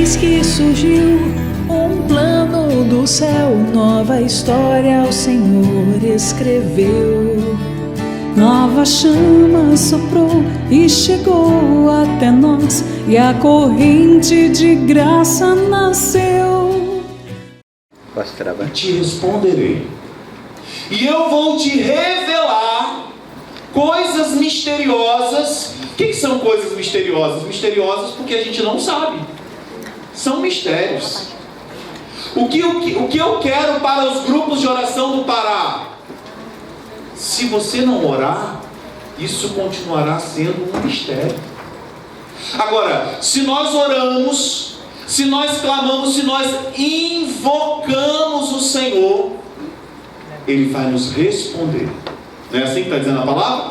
Eis que surgiu um plano do céu, nova história o Senhor escreveu. Nova chama soprou e chegou até nós, e a corrente de graça nasceu. E te responderei, e eu vou te revelar coisas misteriosas. O que são coisas misteriosas? Misteriosas porque a gente não sabe. São mistérios. O que eu quero para os grupos de oração do Pará? Se você não orar, isso continuará sendo um mistério. Agora, se nós oramos, se nós clamamos, se nós invocamos o Senhor, Ele vai nos responder. Não é assim que está dizendo a palavra?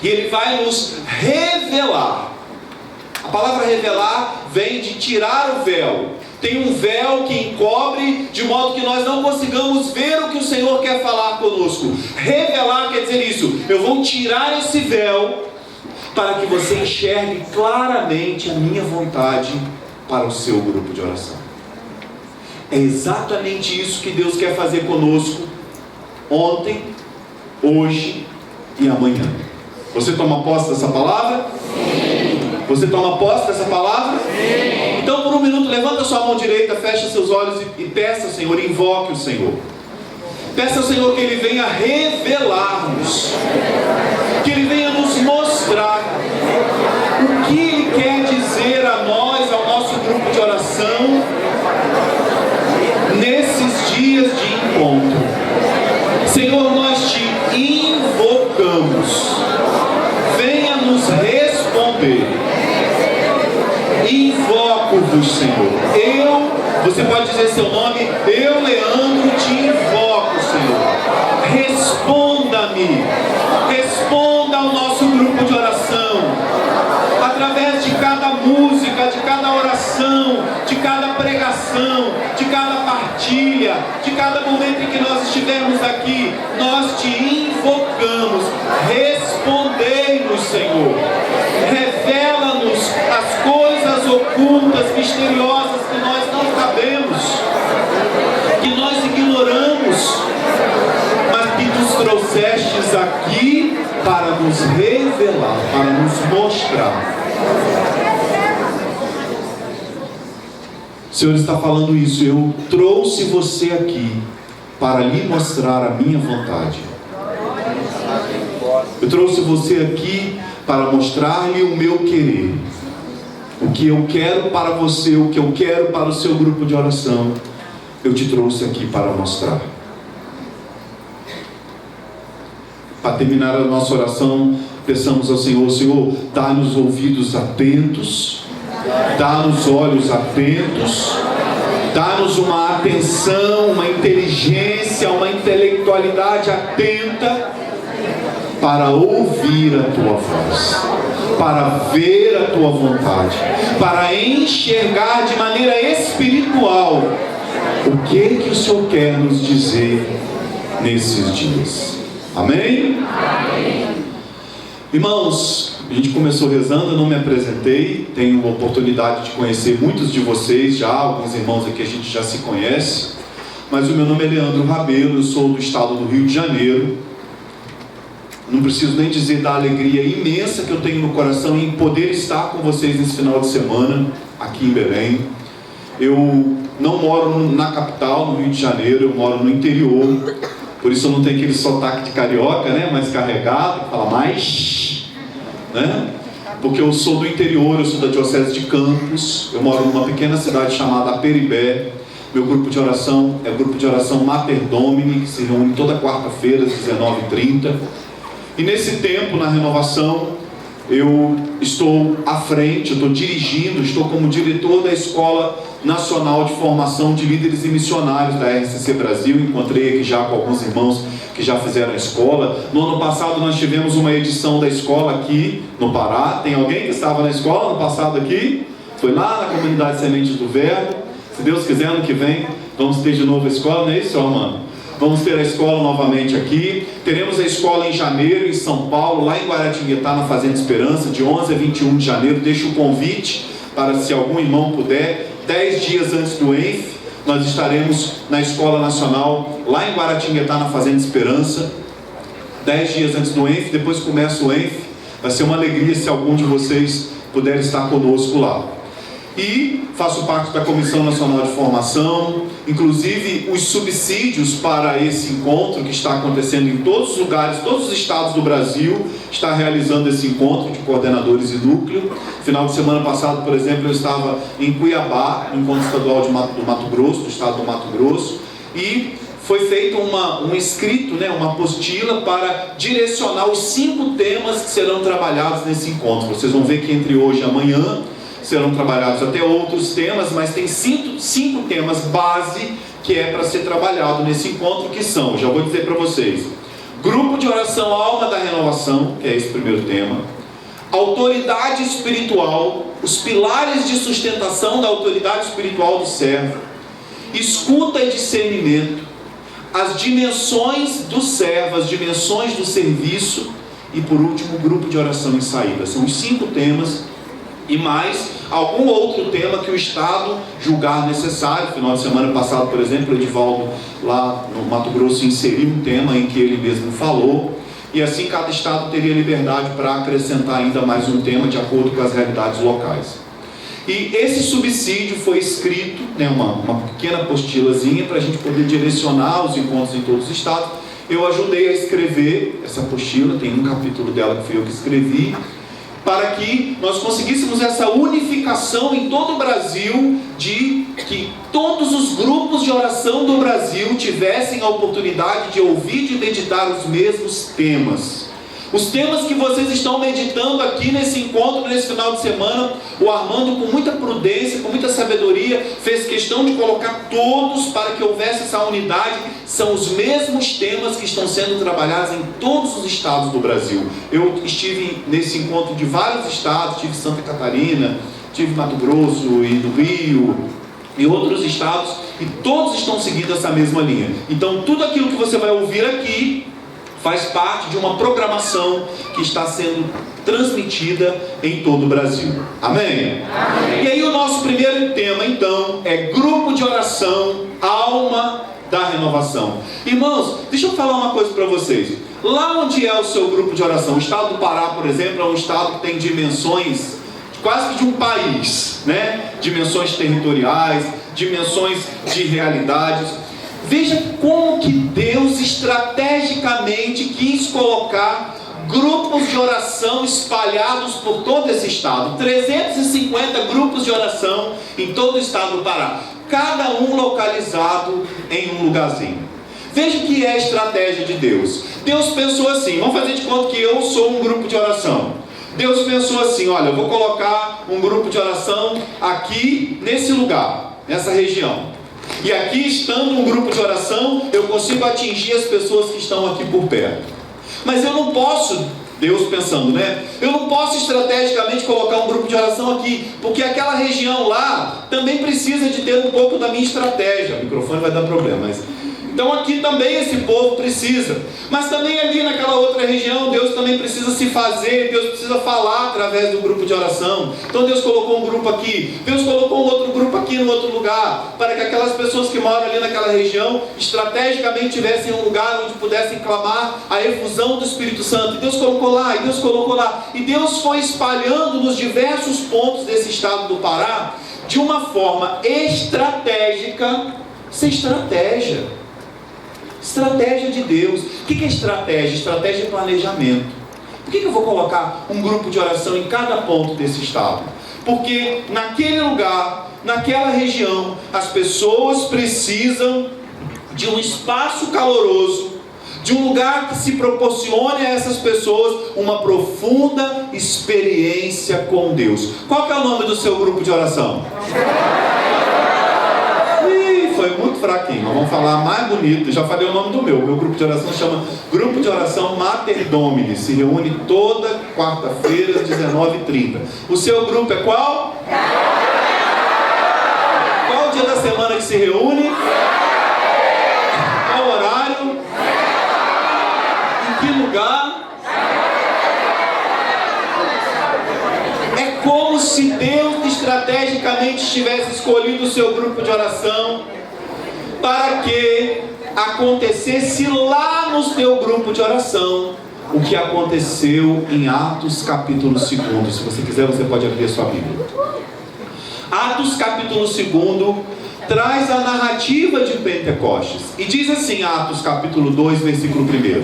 E Ele vai nos revelar. A palavra revelar vem de tirar o véu. Tem um véu que encobre, de modo que nós não consigamos ver o que o Senhor quer falar conosco. Revelar quer dizer isso: eu vou tirar esse véu para que você enxergue claramente a minha vontade para o seu grupo de oração. É exatamente isso que Deus quer fazer conosco, ontem, hoje e amanhã. Você toma posse dessa palavra? Sim. Você toma posse dessa palavra? Sim. Então, por um minuto, levanta sua mão direita, fecha seus olhos e peça ao Senhor, invoque o Senhor. Peça ao Senhor que Ele venha revelar-nos, que Ele venha nos mostrar o que Ele quer dizer a nós, ao nosso grupo de oração, nesses dias de encontro. Senhor, nós te invocamos, venha nos responder. Invoco-vos, Senhor. Você pode dizer seu nome, eu, Leandro, te invoco, Senhor. Responda-me, responda ao nosso grupo de oração, através de cada música, de cada oração, de cada pregação, de cada partilha, de cada momento em que nós estivermos aqui, nós te invocamos. Respondei-nos, Senhor. Revela-nos as coisas ocultas, misteriosas que nós não sabemos, que nós ignoramos, mas que nos trouxestes aqui para nos revelar, para nos mostrar. O Senhor está falando isso: eu trouxe você aqui para lhe mostrar a minha vontade. Eu trouxe você aqui para mostrar-lhe o meu querer. O que eu quero para você, o que eu quero para o seu grupo de oração, eu te trouxe aqui para mostrar. Para terminar a nossa oração, peçamos ao Senhor: Senhor, dá-nos ouvidos atentos, dá-nos olhos atentos, dá-nos uma atenção, uma inteligência, uma intelectualidade atenta para ouvir a tua voz, para ver a tua vontade, para enxergar de maneira espiritual o que o Senhor quer nos dizer nesses dias. Amém? Amém. Irmãos, a gente começou rezando, eu não me apresentei, tenho a oportunidade de conhecer muitos de vocês já, alguns irmãos aqui a gente já se conhece, mas o meu nome é Leandro Rabelo, eu sou do estado do Rio de Janeiro. Não preciso nem dizer da alegria imensa que eu tenho no coração em poder estar com vocês nesse final de semana, aqui em Belém. Eu não moro na capital, no Rio de Janeiro, eu moro no interior, por isso eu não tenho aquele sotaque de carioca, né, mais carregado, fala mais, né? Porque eu sou do interior, eu sou da diocese de Campos, eu moro numa pequena cidade chamada Aperibé. Meu grupo de oração é o grupo de oração Mater Domini, que se reúne toda quarta-feira às 19h30. E nesse tempo, na renovação, eu estou à frente, eu estou dirigindo, estou como diretor da Escola Nacional de Formação de Líderes e Missionários da RCC Brasil. Encontrei aqui já com alguns irmãos que já fizeram a escola. No ano passado nós tivemos uma edição da escola aqui no Pará. Tem alguém que estava na escola no passado aqui? Foi lá na comunidade Sementes do Verbo. Se Deus quiser, ano que vem vamos ter de novo a escola, não é isso, Armando? Vamos ter a escola novamente aqui. Teremos a escola em janeiro, em São Paulo, lá em Guaratinguetá, na Fazenda Esperança, de 11 a 21 de janeiro. Deixo o convite para, se algum irmão puder, 10 dias antes do ENF, nós estaremos na Escola Nacional, lá em Guaratinguetá, na Fazenda Esperança. 10 dias antes do ENF, depois começa o ENF. Vai ser uma alegria se algum de vocês puder estar conosco lá. E faço parte da Comissão Nacional de Formação, inclusive os subsídios para esse encontro que está acontecendo em todos os lugares, todos os estados do Brasil, está realizando esse encontro de coordenadores e núcleo. Final de semana passado, por exemplo, eu estava em Cuiabá, no encontro estadual do Mato Grosso, do estado do Mato Grosso, e foi feito um escrito, uma apostila para direcionar os 5 temas que serão trabalhados nesse encontro. Vocês vão ver que entre hoje e amanhã serão trabalhados até outros temas, mas tem 5 temas base que é para ser trabalhado nesse encontro, que são, já vou dizer para vocês: grupo de oração Alma da Renovação, que é esse primeiro tema; autoridade espiritual, os pilares de sustentação da autoridade espiritual do servo; escuta e discernimento, as dimensões do servo, as dimensões do serviço; e por último, grupo de oração e saída. São os 5 temas, e mais algum outro tema que o Estado julgar necessário. Final de semana passado, por exemplo, o Edivaldo, lá no Mato Grosso, inseriu um tema em que ele mesmo falou, e assim cada Estado teria liberdade para acrescentar ainda mais um tema de acordo com as realidades locais. E esse subsídio foi escrito, uma pequena apostilazinha para a gente poder direcionar os encontros em todos os estados. Eu ajudei a escrever essa apostila, tem um capítulo dela que fui eu que escrevi, para que nós conseguíssemos essa unificação em todo o Brasil, de que todos os grupos de oração do Brasil tivessem a oportunidade de ouvir e de meditar os mesmos temas. Os temas que vocês estão meditando aqui nesse encontro, nesse final de semana, o Armando, com muita prudência, com muita sabedoria, fez questão de colocar todos para que houvesse essa unidade. São os mesmos temas que estão sendo trabalhados em todos os estados do Brasil. Eu estive nesse encontro de vários estados, tive Santa Catarina, tive Mato Grosso e do Rio, e outros estados, e todos estão seguindo essa mesma linha. Então, tudo aquilo que você vai ouvir aqui faz parte de uma programação que está sendo transmitida em todo o Brasil. Amém? Amém. E aí o nosso primeiro tema, então, é grupo de oração, Alma da Renovação. Irmãos, deixa eu falar uma coisa para vocês. Lá onde é o seu grupo de oração, o estado do Pará, por exemplo, é um estado que tem dimensões quase que de um país, Dimensões territoriais, dimensões de realidades. Veja como que Deus estrategicamente quis colocar grupos de oração espalhados por todo esse estado. 350 grupos de oração em todo o estado do Pará, cada um localizado em um lugarzinho. Veja o que é a estratégia de Deus. Deus pensou assim, vamos fazer de conta que eu sou um grupo de oração. Deus pensou assim, olha, eu vou colocar um grupo de oração aqui nesse lugar, nessa região. E aqui, estando um grupo de oração, eu consigo atingir as pessoas que estão aqui por perto. Mas eu não posso, Deus pensando, eu não posso estrategicamente colocar um grupo de oração aqui, porque aquela região lá também precisa de ter um pouco da minha estratégia. O microfone vai dar problema, mas... Então aqui também esse povo precisa. Mas também ali naquela outra região, Deus também precisa se fazer, Deus precisa falar através do grupo de oração. Então Deus colocou um grupo aqui, Deus colocou um outro grupo aqui no outro lugar, para que aquelas pessoas que moram ali naquela região, estrategicamente tivessem um lugar onde pudessem clamar a efusão do Espírito Santo. E Deus colocou lá, e Deus colocou lá. E Deus foi espalhando nos diversos pontos desse estado do Pará, de uma forma estratégica, sem estratégia. Estratégia de Deus. O que é estratégia? Estratégia é planejamento. Por que eu vou colocar um grupo de oração em cada ponto desse estado? Porque naquele lugar, naquela região, as pessoas precisam de um espaço caloroso, de um lugar que se proporcione a essas pessoas uma profunda experiência com Deus. Qual que é o nome do seu grupo de oração? Foi muito fraquinho, nós vamos falar mais bonito. Já falei o nome do meu grupo de oração chama Grupo de Oração Mater Domini, se reúne toda quarta-feira às 19h30. O seu grupo é qual? Qual o dia da semana que se reúne? Qual horário? Em que lugar? É como se Deus estrategicamente tivesse escolhido o seu grupo de oração para que acontecesse lá no seu grupo de oração o que aconteceu em Atos capítulo 2. Se você quiser, você pode abrir a sua Bíblia. Atos capítulo 2 traz a narrativa de Pentecostes. E diz assim, Atos capítulo 2, versículo 1.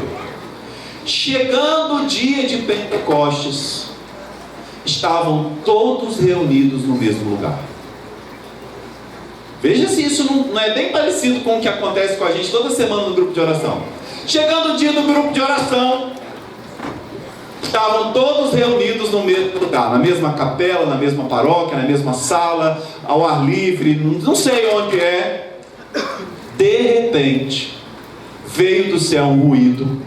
Chegando o dia de Pentecostes, estavam todos reunidos no mesmo lugar. Veja se isso não é bem parecido com o que acontece com a gente toda semana no grupo de oração. Chegando o dia do grupo de oração, estavam todos reunidos no mesmo lugar, na mesma capela, na mesma paróquia, na mesma sala, ao ar livre, não sei onde é. De repente, veio do céu um ruído,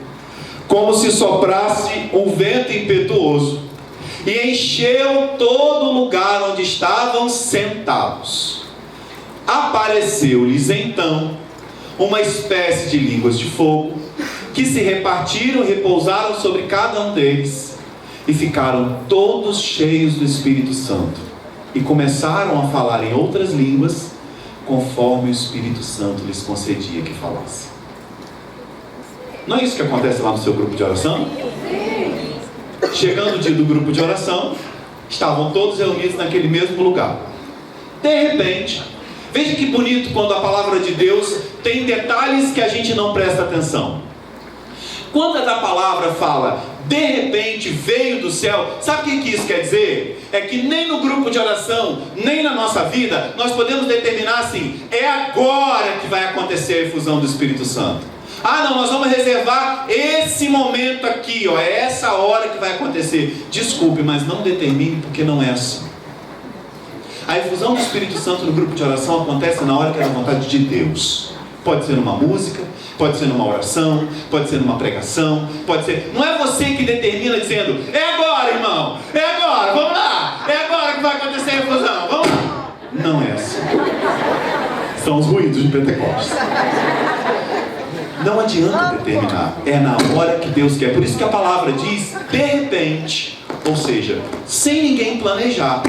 como se soprasse um vento impetuoso, e encheu todo o lugar onde estavam sentados. Apareceu-lhes então uma espécie de línguas de fogo, que se repartiram e repousaram sobre cada um deles, e ficaram todos cheios do Espírito Santo, e começaram a falar em outras línguas, conforme o Espírito Santo lhes concedia que falassem. Não é isso que acontece lá no seu grupo de oração? Chegando o dia do grupo de oração, estavam todos reunidos naquele mesmo lugar. De repente, veja que bonito quando a palavra de Deus tem detalhes que a gente não presta atenção. Quando a palavra fala, de repente veio do céu, sabe o que isso quer dizer? É que nem no grupo de oração, nem na nossa vida, nós podemos determinar assim, é agora que vai acontecer a efusão do Espírito Santo. Ah não, nós vamos reservar esse momento aqui, é essa hora que vai acontecer. Desculpe, mas não determine, porque não é assim. A efusão do Espírito Santo no grupo de oração acontece na hora que é da vontade de Deus. Pode ser numa música, pode ser numa oração, pode ser numa pregação, pode ser... Não é você que determina dizendo, é agora, irmão, é agora, vamos lá, é agora que vai acontecer a efusão, vamos lá. Não é assim. São os ruídos de Pentecostes. Não adianta determinar, é na hora que Deus quer. Por isso que a palavra diz, de repente, ou seja, sem ninguém planejar,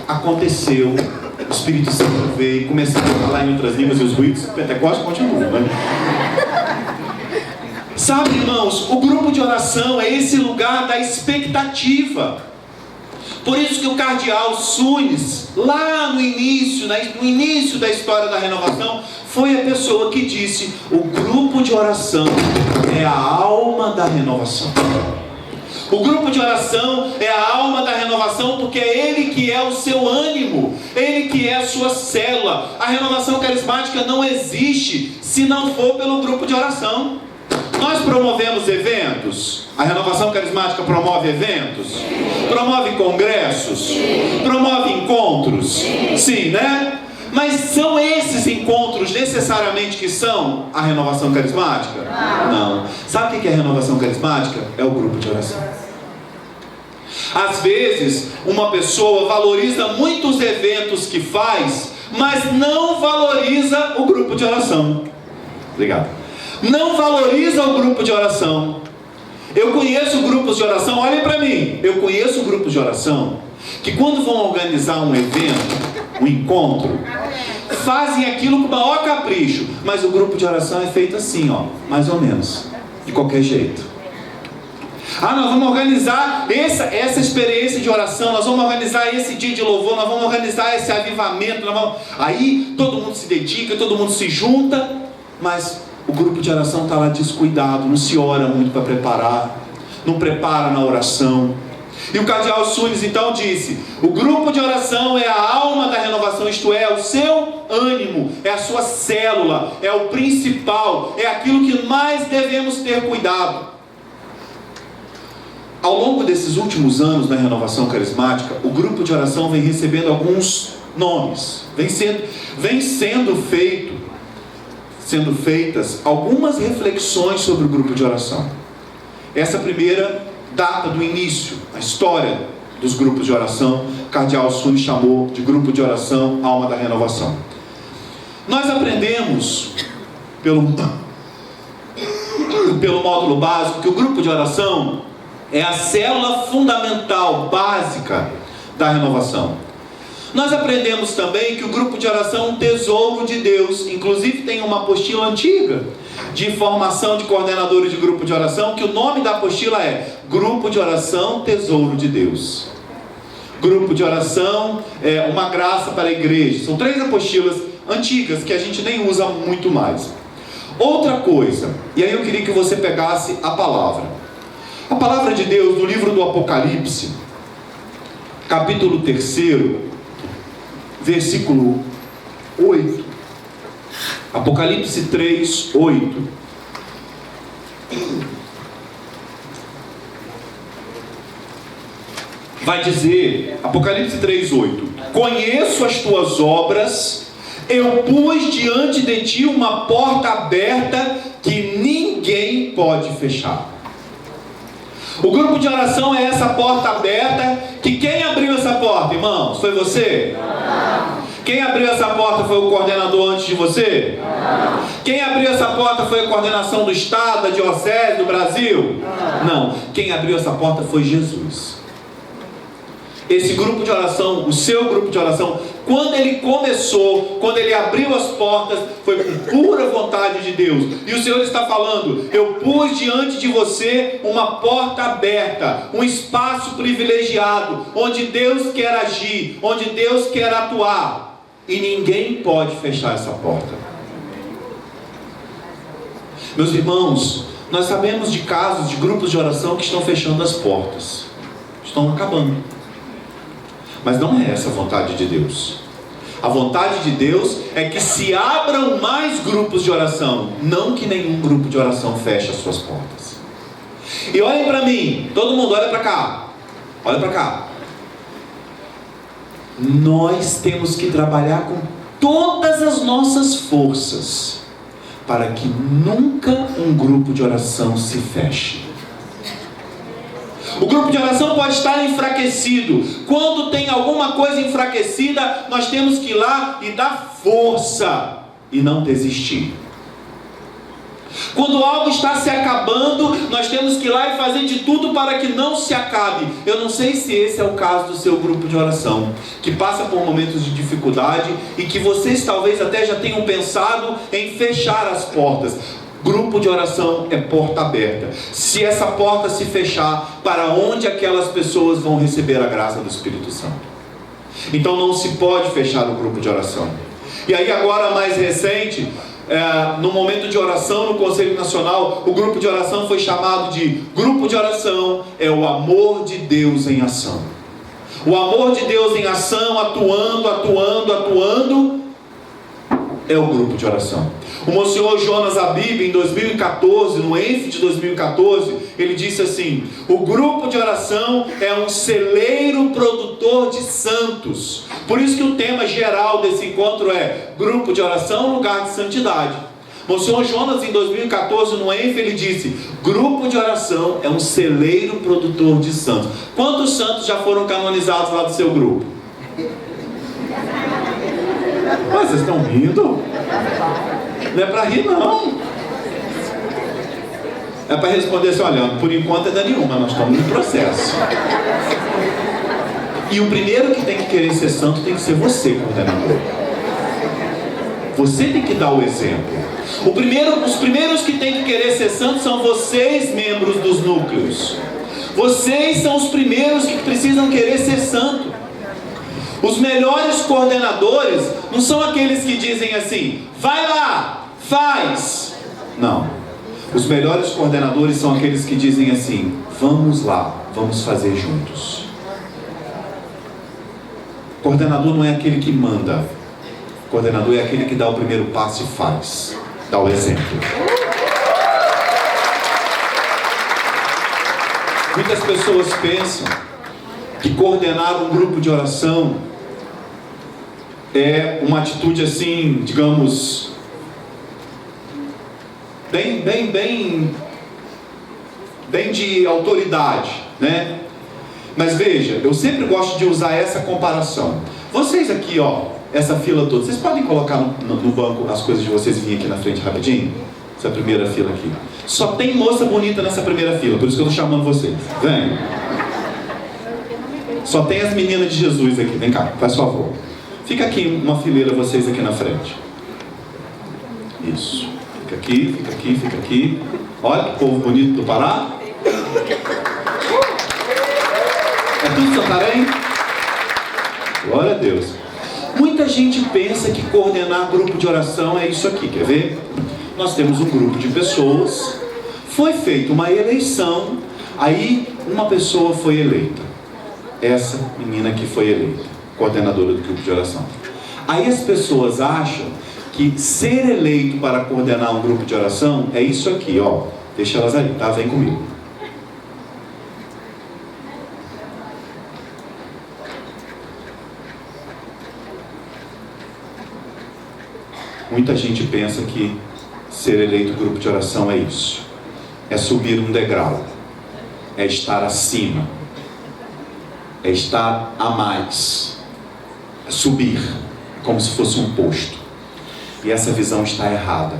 aconteceu, o Espírito Santo veio, começou a falar em outras línguas e os ruídos, Pentecostes continuam, né? Sabe, irmãos, o grupo de oração é esse lugar da expectativa. Por isso que o cardeal Sunes, lá no início da história da renovação, foi a pessoa que disse, o grupo de oração é a alma da renovação. O grupo de oração é a alma da renovação, porque é ele que é o seu ânimo, ele que é a sua célula. A renovação carismática não existe se não for pelo grupo de oração. Nós promovemos eventos, a renovação carismática promove eventos, promove congressos, promove encontros, sim, né? Mas são esses encontros necessariamente que são a renovação carismática? Não. Sabe o que é a renovação carismática? É o grupo de oração. Às vezes, uma pessoa valoriza muito os eventos que faz, mas não valoriza o grupo de oração. Obrigado. Não valoriza o grupo de oração. Eu conheço grupos de oração, olhem para mim, eu conheço grupos de oração que quando vão organizar um evento, um encontro, fazem aquilo com o maior capricho, mas o grupo de oração é feito assim, mais ou menos, de qualquer jeito. Nós vamos organizar essa experiência de oração, nós vamos organizar esse dia de louvor, nós vamos organizar esse avivamento, aí todo mundo se dedica, todo mundo se junta, mas o grupo de oração está lá descuidado, não se ora muito para preparar, não prepara na oração. E o cardeal Sunes então disse, o grupo de oração é a alma da renovação, isto é, o seu ânimo, é a sua célula, é o principal, é aquilo que mais devemos ter cuidado. Ao longo desses últimos anos na renovação carismática, o grupo de oração vem recebendo alguns nomes, vem sendo feitas algumas reflexões sobre o grupo de oração. Essa primeira data do início, a história dos grupos de oração, o cardeal Sunes chamou de grupo de oração, alma da renovação. Nós aprendemos pelo módulo básico que o grupo de oração é a célula fundamental, básica, da renovação. Nós aprendemos também que o grupo de oração é um tesouro de Deus. Inclusive tem uma apostila antiga de formação de coordenadores de grupo de oração, que o nome da apostila é Grupo de Oração, Tesouro de Deus. Grupo de oração é uma graça para a igreja. São 3 apostilas antigas que a gente nem usa muito mais. Outra coisa, e aí eu queria que você pegasse a palavra. A palavra de Deus no livro do Apocalipse, capítulo 3, versículo 8. Apocalipse 3, 8. Vai dizer, Apocalipse 3, 8: conheço as tuas obras, eu pus diante de ti uma porta aberta que ninguém pode fechar. O grupo de oração é essa porta aberta, que quem abriu essa porta, irmãos? Foi você? Não. Quem abriu essa porta foi o coordenador antes de você? Não. Quem abriu essa porta foi a coordenação do Estado, da Diocese, do Brasil? Não. Quem abriu essa porta foi Jesus. Esse grupo de oração, o seu grupo de oração, quando ele começou, quando ele abriu as portas, foi com pura vontade de Deus. E o Senhor está falando: eu pus diante de você uma porta aberta, um espaço privilegiado, onde Deus quer agir, onde Deus quer atuar, e ninguém pode fechar essa porta. Meus irmãos, nós sabemos de casos de grupos de oração que estão fechando as portas, estão acabando. Mas não é essa a vontade de Deus. A vontade de Deus é que se abram mais grupos de oração, não que nenhum grupo de oração feche as suas portas. E olhem para mim, todo mundo olha para cá. Olha para cá. Nós temos que trabalhar com todas as nossas forças para que nunca um grupo de oração se feche. O grupo de oração pode estar enfraquecido. Quando tem alguma coisa enfraquecida, nós temos que ir lá e dar força e não desistir. Quando algo está se acabando, nós temos que ir lá e fazer de tudo para que não se acabe. Eu não sei se esse é o caso do seu grupo de oração, que passa por momentos de dificuldade e que vocês talvez até já tenham pensado em fechar as portas. Grupo de oração é porta aberta. Se essa porta se fechar, para onde aquelas pessoas vão receber a graça do Espírito Santo? Então não se pode fechar o grupo de oração. E aí agora mais recente, no momento de oração no Conselho Nacional, o grupo de oração foi chamado de grupo de oração é o amor de Deus em ação. O amor de Deus em ação, atuando, é o grupo de oração. O Monsenhor Jonas Abib, em 2014, no ENF de 2014, ele disse assim: o grupo de oração é um celeiro produtor de santos. Por isso que o tema geral desse encontro é grupo de oração, lugar de santidade. Monsenhor Jonas, em 2014, no ENF, ele disse: grupo de oração é um celeiro produtor de santos. Quantos santos já foram canonizados lá do seu grupo? Mas vocês estão rindo? Não é para rir, não. É para responder assim: olha, por enquanto é da nenhuma, nós estamos no processo. E o primeiro que tem que querer ser santo tem que ser você, coordenador. Você tem que dar o exemplo. Os primeiros que tem que querer ser santos são vocês, membros dos núcleos. Vocês são os primeiros que precisam querer ser santo. Os melhores coordenadores não são aqueles que dizem assim: vai lá, faz. Não. Os melhores coordenadores são aqueles que dizem assim: vamos lá, vamos fazer juntos. Coordenador não é aquele que manda. Coordenador é aquele que dá o primeiro passo e faz. Dá o exemplo. Muitas pessoas pensam que coordenar um grupo de oração é uma atitude assim, digamos, bem de autoridade, né? Mas veja, eu sempre gosto de usar essa comparação. Vocês aqui, ó, essa fila toda, vocês podem colocar no banco as coisas de vocês e vir aqui na frente rapidinho? Essa primeira fila aqui. Só tem moça bonita nessa primeira fila, por isso que eu estou chamando vocês. Vem. Só tem as meninas de Jesus aqui. Vem cá, faz favor. Fica aqui, uma fileira, vocês aqui na frente. Isso. Fica aqui, fica aqui, fica aqui. Olha que povo bonito do Pará. É tudo Santarém? Glória a Deus. Muita gente pensa que coordenar grupo de oração é isso aqui, quer ver? Nós temos um grupo de pessoas, foi feita uma eleição, aí uma pessoa foi eleita. Essa menina que foi eleita, coordenadora do grupo de oração. Aí as pessoas acham que ser eleito para coordenar um grupo de oração é isso aqui, ó. Deixa elas ali, tá? Vem comigo. Muita gente pensa que ser eleito grupo de oração é isso. É subir um degrau. É estar acima. É estar a mais. É subir, como se fosse um posto. E essa visão está errada.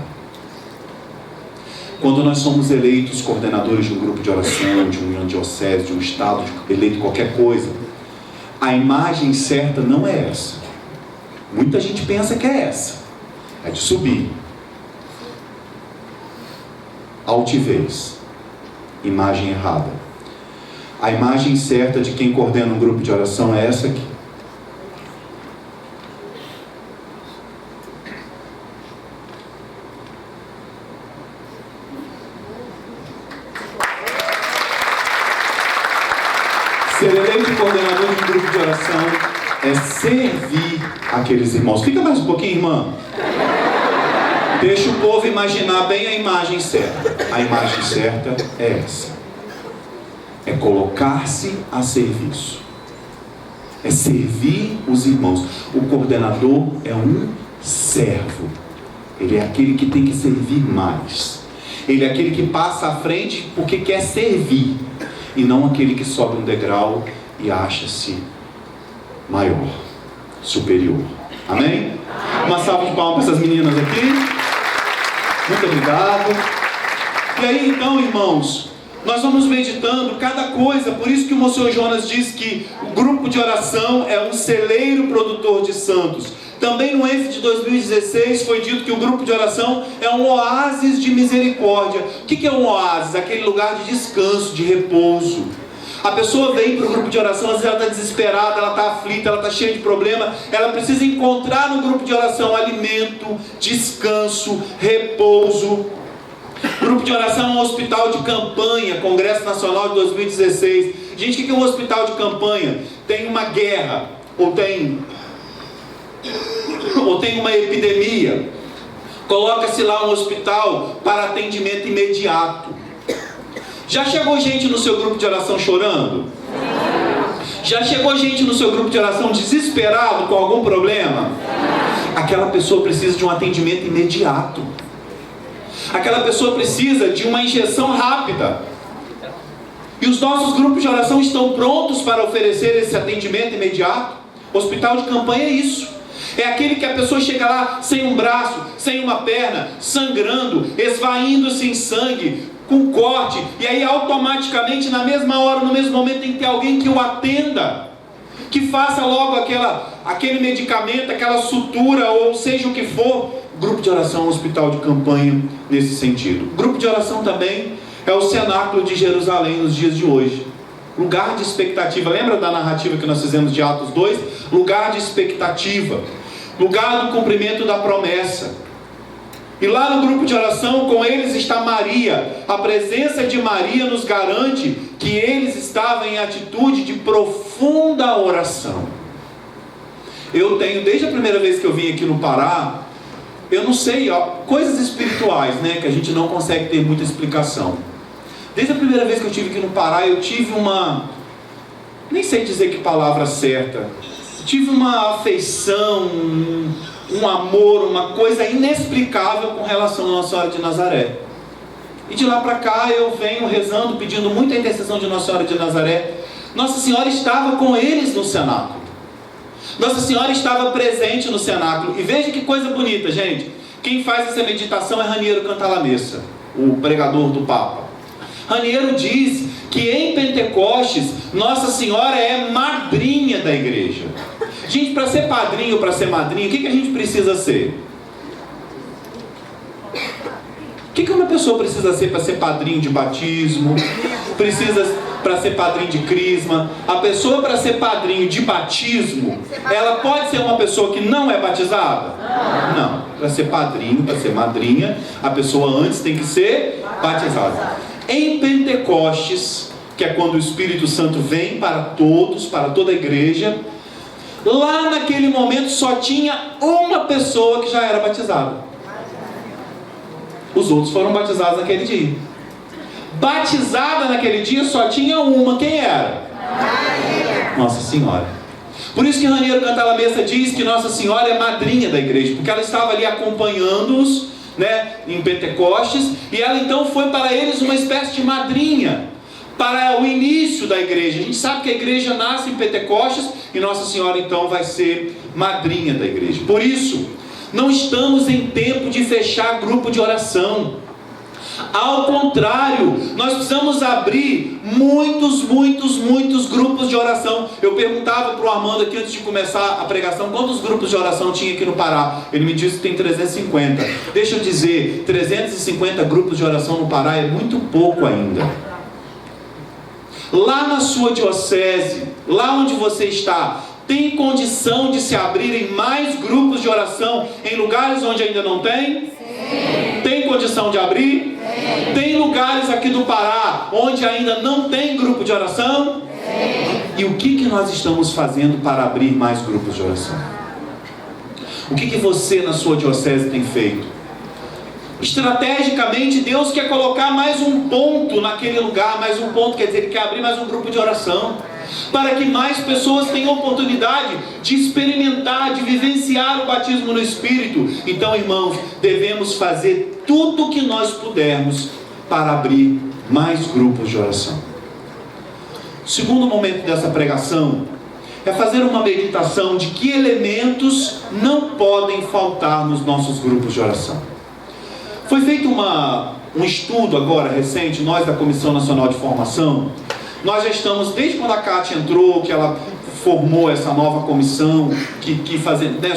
Quando nós somos eleitos coordenadores de um grupo de oração, de uma diocese, de um estado, eleito qualquer coisa, a imagem certa não é essa. Muita gente pensa que é essa. É de subir. Altivez. Imagem errada. A imagem certa de quem coordena um grupo de oração é essa aqui. Ser eleito coordenador de um grupo de oração é servir aqueles irmãos. Fica mais um pouquinho, irmã. Deixa o povo imaginar bem a imagem certa. A imagem certa é essa. É colocar-se a serviço. É servir os irmãos. O coordenador é um servo. Ele é aquele que tem que servir mais. Ele é aquele que passa à frente porque quer servir. E não aquele que sobe um degrau e acha-se maior, superior. Amém? Uma salva de palmas para essas meninas aqui. Muito obrigado. E aí então, irmãos, nós vamos meditando cada coisa. Por isso que o Monsenhor Jonas diz que o grupo de oração é um celeiro produtor de santos. Também no ENF de 2016 foi dito que o grupo de oração é um oásis de misericórdia. O que é um oásis? Aquele lugar de descanso, de repouso. A pessoa vem para o grupo de oração, às vezes ela está desesperada, ela está aflita, ela está cheia de problema. Ela precisa encontrar no grupo de oração alimento, descanso, repouso. Grupo de oração é um hospital de campanha, Congresso Nacional de 2016. Gente, o que é um hospital de campanha? Tem uma guerra, ou tem uma epidemia. Coloca-se lá um hospital para atendimento imediato. Já chegou gente no seu grupo de oração chorando? Já chegou gente no seu grupo de oração desesperado com algum problema? Aquela pessoa precisa de um atendimento imediato. Aquela pessoa precisa de uma injeção rápida. E os nossos grupos de oração estão prontos para oferecer esse atendimento imediato. Hospital de campanha é isso. É aquele que a pessoa chega lá sem um braço, sem uma perna, sangrando, esvaindo-se em sangue, com corte, e aí automaticamente, na mesma hora, no mesmo momento, tem que ter alguém que o atenda, que faça logo aquele medicamento, aquela sutura, ou seja o que for. Grupo de oração é um hospital de campanha nesse sentido. Grupo de oração também é o cenáculo de Jerusalém nos dias de hoje. Lugar de expectativa. Lembra da narrativa que nós fizemos de Atos 2? Lugar de expectativa. Lugar do cumprimento da promessa. E lá no grupo de oração, com eles está Maria. A presença de Maria nos garante que eles estavam em atitude de profunda oração. Eu tenho, desde a primeira vez que eu vim aqui no Pará, eu não sei, coisas espirituais, né, que a gente não consegue ter muita explicação. Desde a primeira vez que eu estive aqui no Pará, eu tive nem sei dizer que palavra certa, tive uma afeição, um amor, uma coisa inexplicável com relação a Nossa Senhora de Nazaré. E de lá para cá eu venho rezando, pedindo muita intercessão de Nossa Senhora de Nazaré. Nossa Senhora estava com eles no cenáculo. Nossa Senhora estava presente no cenáculo. E veja que coisa bonita, gente. Quem faz essa meditação é Raniero Cantalamessa, o pregador do Papa. Raniero diz que em Pentecostes, Nossa Senhora é madrinha da igreja. Gente, para ser padrinho ou para ser madrinha, o que a gente precisa ser? O que uma pessoa precisa ser para ser padrinho de batismo? Precisa para ser padrinho de crisma? A pessoa para ser padrinho de batismo, ela pode ser uma pessoa que não é batizada? Não. Para ser padrinho, para ser madrinha, a pessoa antes tem que ser batizada. Em Pentecostes, que é quando o Espírito Santo vem para todos, para toda a igreja, lá naquele momento só tinha uma pessoa que já era batizada. Os outros foram batizados naquele dia. Batizada naquele dia só tinha uma. Quem era? Nossa Senhora. Por isso que Raniero Cantalamessa diz que Nossa Senhora é madrinha da igreja, porque ela estava ali acompanhando-os, né, em Pentecostes, e ela então foi para eles uma espécie de madrinha para o início da igreja. A gente sabe que a igreja nasce em Pentecostes e Nossa Senhora então vai ser madrinha da igreja. Por isso, não estamos em tempo de fechar grupo de oração. Ao contrário, nós precisamos abrir muitos grupos de oração. Eu perguntava para o Armando aqui antes de começar a pregação, quantos grupos de oração tinha aqui no Pará? Ele me disse que tem 350. Deixa eu dizer, 350 grupos de oração no Pará é muito pouco ainda. Lá na sua diocese, lá onde você está, tem condição de se abrirem mais grupos de oração em lugares onde ainda não tem? Sim. Tem condição de abrir? Sim. Tem lugares aqui do Pará onde ainda não tem grupo de oração? Sim. E o que nós estamos fazendo para abrir mais grupos de oração? O que você na sua diocese tem feito? Estrategicamente, Deus quer colocar mais um ponto naquele lugar, mais um ponto, quer dizer, Ele quer abrir mais um grupo de oração, para que mais pessoas tenham oportunidade de experimentar, de vivenciar o batismo no Espírito. Então, irmãos, devemos fazer tudo o que nós pudermos para abrir mais grupos de oração. O segundo momento dessa pregação é fazer uma meditação de que elementos não podem faltar nos nossos grupos de oração. Foi feito um estudo agora recente, nós da Comissão Nacional de Formação. Nós já estamos, desde quando a Cátia entrou, que ela formou essa nova comissão,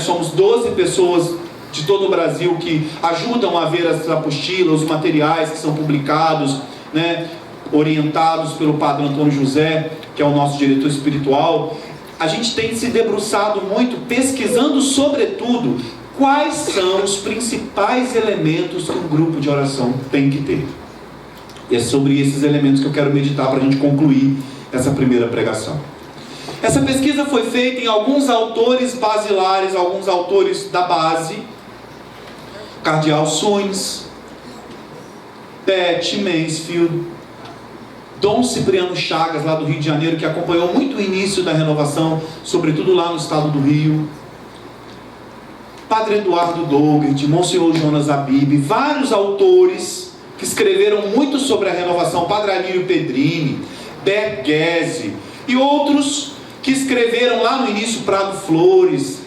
somos 12 pessoas de todo o Brasil que ajudam a ver as apostilas, os materiais que são publicados, né, orientados pelo Padre Antônio José, que é o nosso diretor espiritual. A gente tem se debruçado muito, pesquisando sobretudo quais são os principais elementos que um grupo de oração tem que ter. E é sobre esses elementos que eu quero meditar para a gente concluir essa primeira pregação. Essa pesquisa foi feita em alguns autores basilares, alguns autores da base, Cardeal Sunes, Beth Mansfield, Dom Cipriano Chagas, lá do Rio de Janeiro, que acompanhou muito o início da renovação, sobretudo lá no estado do Rio, Padre Eduardo Dougherty, Monsenhor Jonas Abib, vários autores que escreveram muito sobre a renovação, Padre Alírio Pedrini, Bert Guese, e outros que escreveram lá no início, Prado Flores,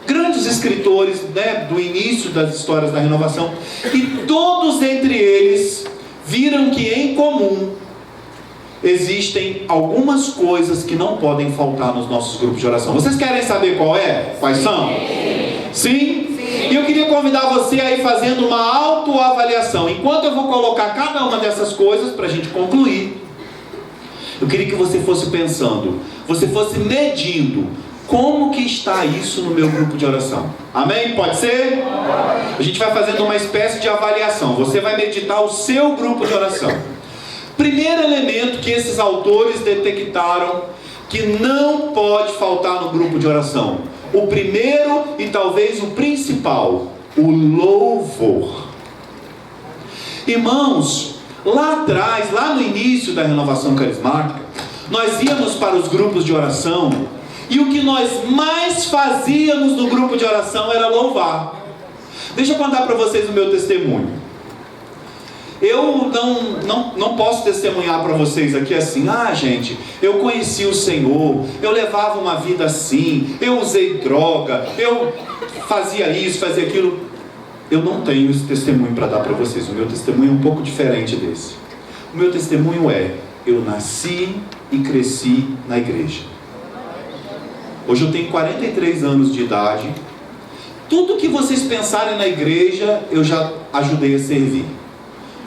grandes escritores, né, do início das histórias da renovação, e todos entre eles viram que em comum existem algumas coisas que não podem faltar nos nossos grupos de oração. Vocês querem saber quais são? Sim? E eu queria convidar você a ir fazendo uma autoavaliação. Enquanto eu vou colocar cada uma dessas coisas para a gente concluir, eu queria que você fosse pensando, você fosse medindo como que está isso no meu grupo de oração. Amém? Pode ser? A gente vai fazendo uma espécie de avaliação. Você vai meditar o seu grupo de oração. Primeiro elemento que esses autores detectaram que não pode faltar no grupo de oração. O primeiro e talvez o principal, o louvor. Irmãos, lá atrás, lá no início da renovação carismática, nós íamos para os grupos de oração e o que nós mais fazíamos no grupo de oração era louvar. Deixa eu contar para vocês o meu testemunho. Eu não posso testemunhar para vocês aqui assim, gente, eu conheci o Senhor, eu levava uma vida assim, eu usei droga, eu fazia isso, fazia aquilo. Eu não tenho esse testemunho para dar para vocês. O meu testemunho é um pouco diferente desse. O meu testemunho é: eu nasci e cresci na igreja. Hoje eu tenho 43 anos de idade. Tudo que vocês pensarem na igreja, eu já ajudei a servir.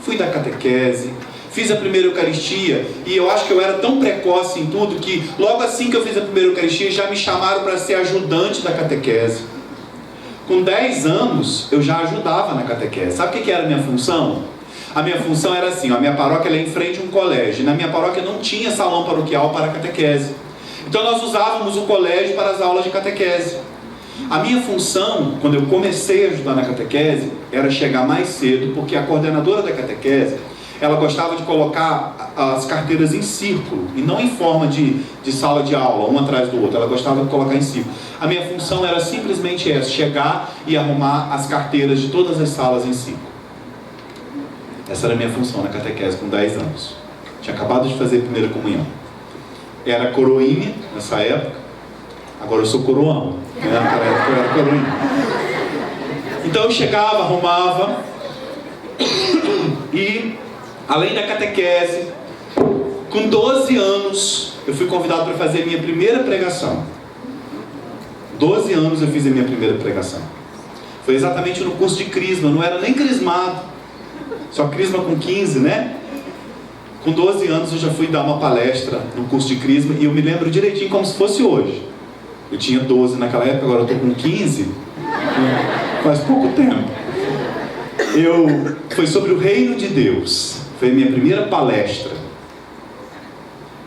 Fui da catequese, fiz a primeira Eucaristia, e eu acho que eu era tão precoce em tudo que logo assim que eu fiz a primeira Eucaristia, já me chamaram para ser ajudante da catequese. Com 10 anos, eu já ajudava na catequese. Sabe o que era a minha função? A minha função era assim: a minha paróquia era em frente a um colégio. Na minha paróquia não tinha salão paroquial para catequese. Então nós usávamos o colégio para as aulas de catequese. A minha função, quando eu comecei a ajudar na catequese, era chegar mais cedo, porque a coordenadora da catequese, ela gostava de colocar as carteiras em círculo, e não em forma de sala de aula, um atrás do outro. Ela gostava de colocar em círculo. A minha função era simplesmente essa: chegar e arrumar as carteiras de todas as salas em círculo. Essa era a minha função na catequese com 10 anos. Tinha acabado de fazer a primeira comunhão. Era coroinha nessa época. Agora eu sou coroão. Naquela época eu era coroinha. Então eu chegava, arrumava, e além da catequese, com 12 anos, eu fui convidado para fazer a minha primeira pregação. 12 anos eu fiz a minha primeira pregação. Foi exatamente no curso de crisma. Não era nem crismado, só crisma com 15, né? Com 12 anos eu já fui dar uma palestra no curso de crisma, e eu me lembro direitinho como se fosse hoje. Eu tinha 12 naquela época, agora eu estou com 15, faz pouco tempo. Foi sobre o reino de Deus. Foi a minha primeira palestra.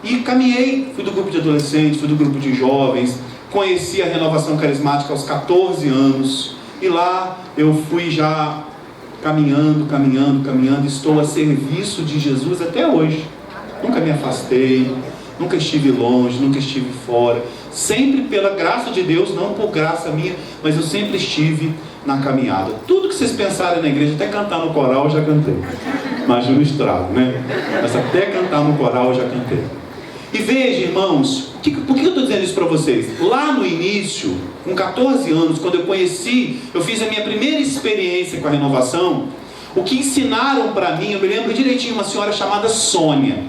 E caminhei, fui do grupo de adolescentes, fui do grupo de jovens, conheci a renovação carismática aos 14 anos, e lá eu fui já caminhando, estou a serviço de Jesus até hoje. Nunca me afastei, nunca estive longe, nunca estive fora, sempre pela graça de Deus, não por graça minha, mas eu sempre estive na caminhada. Tudo que vocês pensarem na igreja, até cantar no coral eu já cantei. Imagina o estrago, né? Mas até cantar no coral eu já cantei. E veja, irmãos, por que eu estou dizendo isso para vocês? Lá no início, com 14 anos, quando eu fiz a minha primeira experiência com a renovação, o que ensinaram para mim, eu me lembro direitinho, uma senhora chamada Sônia.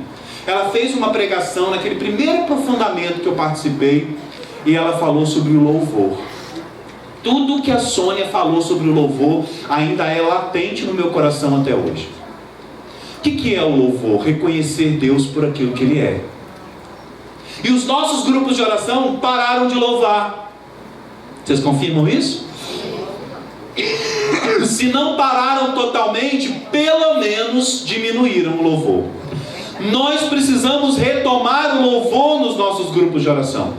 Ela fez uma pregação naquele primeiro aprofundamento que eu participei, e ela falou sobre o louvor. Tudo que a Sônia falou sobre o louvor ainda é latente no meu coração até hoje. O que é o louvor? Reconhecer Deus por aquilo que Ele é. E os nossos grupos de oração pararam de louvar. Vocês confirmam isso? Se não pararam totalmente, pelo menos diminuíram o louvor. Nós precisamos retomar o louvor nos nossos grupos de oração.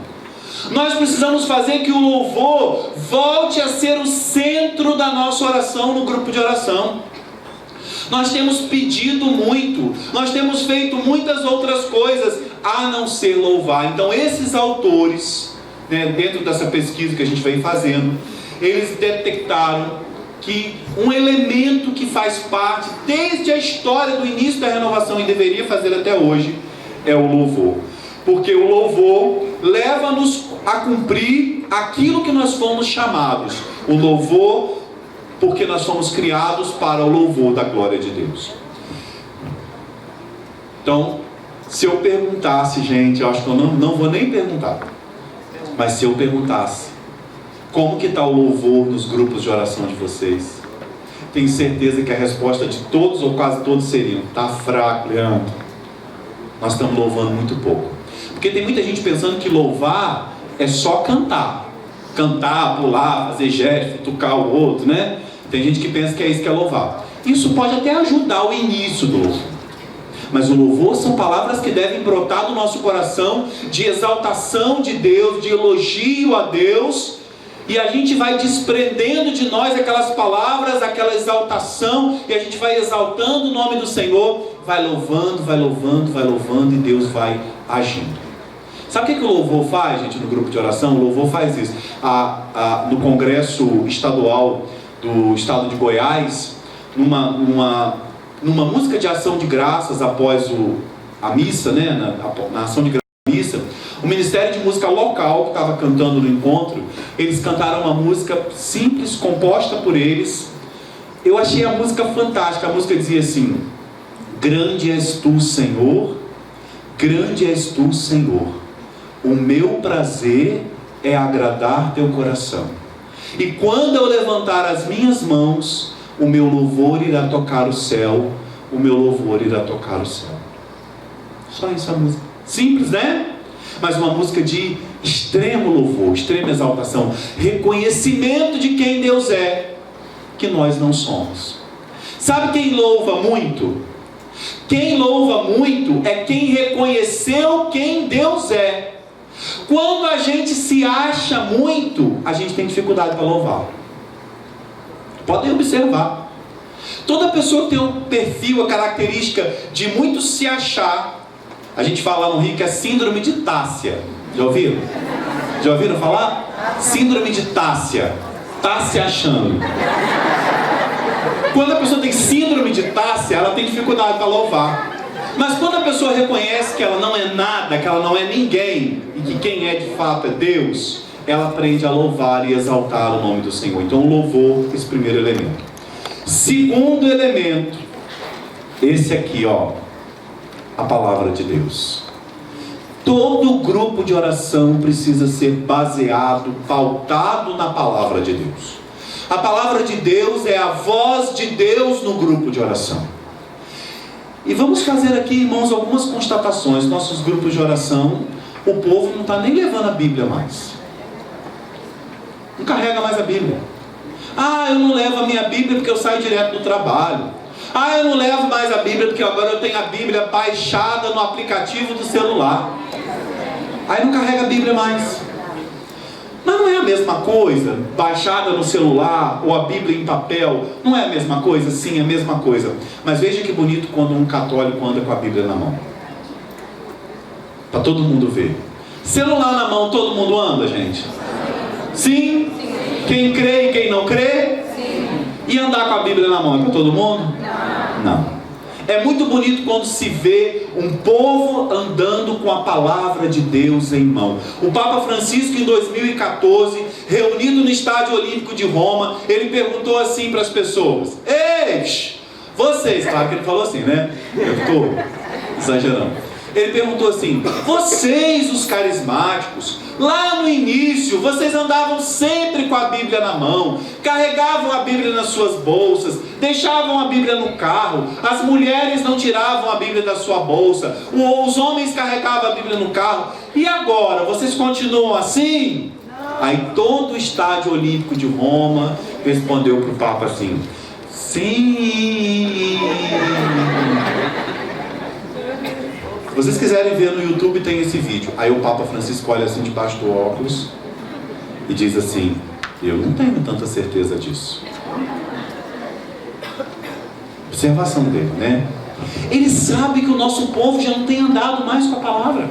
Nós precisamos fazer que o louvor volte a ser o centro da nossa oração no grupo de oração. Nós temos pedido muito, nós temos feito muitas outras coisas a não ser louvar. Então esses autores, dentro dessa pesquisa que a gente vem fazendo, eles detectaram que um elemento que faz parte desde a história do início da renovação e deveria fazer até hoje é o louvor. Porque o louvor leva-nos a cumprir aquilo que nós fomos chamados. O louvor, porque nós fomos criados para o louvor da glória de Deus. Então, se eu perguntasse, gente, eu acho que eu não vou nem perguntar, mas se eu perguntasse como que está o louvor nos grupos de oração de vocês, tenho certeza que a resposta de todos ou quase todos seriam: está fraco, Leandro, nós estamos louvando muito pouco. Porque tem muita gente pensando que louvar é só cantar, pular, fazer gesto, tocar o outro, né? Tem gente que pensa que é isso que é louvar. Isso pode até ajudar o início do louvor, mas o louvor são palavras que devem brotar do nosso coração, de exaltação de Deus, de elogio a Deus, e a gente vai desprendendo de nós aquelas palavras, aquela exaltação, e a gente vai exaltando o nome do Senhor, vai louvando, e Deus vai agindo. Sabe o que o louvor faz, gente, no grupo de oração? O louvor faz isso. No Congresso Estadual do Estado de Goiás, numa música de ação de graças após a missa, né, na ação de graças da missa, o Ministério de Música Local, que estava cantando no encontro, eles cantaram uma música simples, composta por eles. Eu achei a música fantástica. A música dizia assim: Grande és tu, Senhor, grande és tu, Senhor. O meu prazer é agradar teu coração. E quando eu levantar as minhas mãos, o meu louvor irá tocar o céu, o meu louvor irá tocar o céu. Só isso a música. Simples, né? Mas uma música de extremo louvor, extrema exaltação, reconhecimento de quem Deus é, que nós não somos. Sabe quem louva muito? Quem louva muito é quem reconheceu quem Deus é. Quando a gente se acha muito, a gente tem dificuldade para louvar. Podem observar. Toda pessoa tem um perfil, a característica de muito se achar. A gente fala lá no Rio que é síndrome de Tássia. Já ouviram? Já ouviram falar? Síndrome de Tássia. Tá se achando. Quando a pessoa tem síndrome de Tássia, ela tem dificuldade para louvar. Mas quando a pessoa reconhece que ela não é nada, que ela não é ninguém, e que quem é de fato é Deus, ela aprende a louvar e exaltar o nome do Senhor. Então o louvor, esse primeiro elemento. Segundo elemento, esse aqui, ó, a palavra de Deus. Todo grupo de oração precisa ser baseado, pautado na palavra de Deus. A palavra de Deus é a voz de Deus no grupo de oração. E vamos fazer aqui, irmãos, algumas constatações. Nossos grupos de oração, o povo não está nem levando a Bíblia mais. Não carrega mais a Bíblia. Ah, eu não levo a minha Bíblia porque eu saio direto do trabalho. Ah, eu não levo mais a Bíblia porque agora eu tenho a Bíblia baixada no aplicativo do celular. Aí não carrega a Bíblia mais. Mas não é a mesma coisa, baixada no celular ou a Bíblia em papel, não é a mesma coisa? Sim, é a mesma coisa. Mas veja que bonito quando um católico anda com a Bíblia na mão. Para todo mundo ver. Celular na mão, todo mundo anda, gente? Sim? Quem crê e quem não crê? Sim. E andar com a Bíblia na mão é para todo mundo? Não. É muito bonito quando se vê um povo andando com a palavra de Deus em mão. O Papa Francisco, em 2014, reunido no Estádio Olímpico de Roma, ele perguntou assim para as pessoas: ei, vocês, claro que ele falou assim, né? Eu estou exagerando. Ele perguntou assim: vocês, os carismáticos, lá no início, vocês andavam sempre com a Bíblia na mão, carregavam a Bíblia nas suas bolsas, deixavam a Bíblia no carro, as mulheres não tiravam a Bíblia da sua bolsa, os homens carregavam a Bíblia no carro, e agora, vocês continuam assim? Aí todo o Estádio Olímpico de Roma respondeu para o Papa assim: sim. Se vocês quiserem ver no YouTube, tem esse vídeo. Aí o Papa Francisco olha assim debaixo do óculos e diz assim: eu não tenho tanta certeza disso. Observação dele, né? Ele sabe que o nosso povo já não tem andado mais com a palavra.